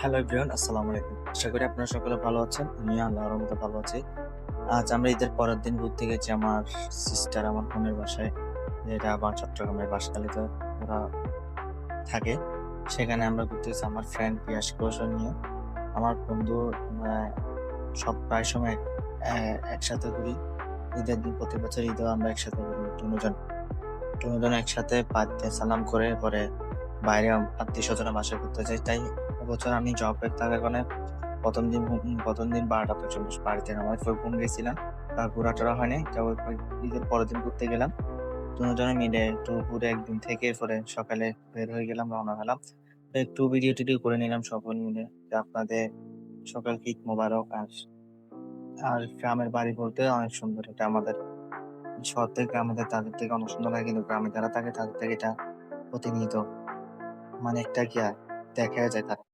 Hello everyone, আসসালামু আলাইকুম। আশা করি আপনারা সকলে ভালো আছেন। আমি আল্লাহর রহমতে ভালো আছি। আজ আমরা ঈদের পরের দিন ঘুরতে গেছি আমার সিস্টার, আমার বোনের বাসায়। যেটা আবার চট্টগ্রামের বাঁশখালীতে ওরা থাকে। সেখানে আমরা ঘুরতে গেছি আমার ফ্রেন্ড পিয়াসকেও নিয়ে। আমার বন্ধু আমরা সব প্রায় সময় একসাথে ঘুরি। ঈদের দিন প্রতি বছর ঈদেও আমরা একসাথে ঘুরি। দুজন একসাথে পাক দিয়ে সালাম করে পরে বাইরে আত্মীয়স্বজনের বাসায় ঘুরতে যাই। তাই এবছর আমি জবে থাকার কারণে ১ম দিন ১২টা ৪৫ বাড়িতে নামাজ পড়ে ঘুম গেছিলাম। ঘোরাটোরা হয় নাই। কেবল ওই ঈদের পরের দিন ঘুরতে গেলাম। দুজনে মিলে একটু ঘুরে একদিন থেকে পরে সকালে বের হয়ে গেলাম, রওনা হলাম। তো একটু ভিডিও-টিডিও করে নিলাম সকল মিলে। যে আপনাদের সকলকে ঈদ মোবারক। আর গ্রামের বাড়ি বলতে অনেক সুন্দর। এটা আমাদের শহর থেকে আমাদের তাদের থেকে অনেক সুন্দর লাগে, কিন্তু গ্রামে যারা থাকে তাদের থেকে এটা প্রতিনিয়ত মানে একটা দেখা যায় তারা।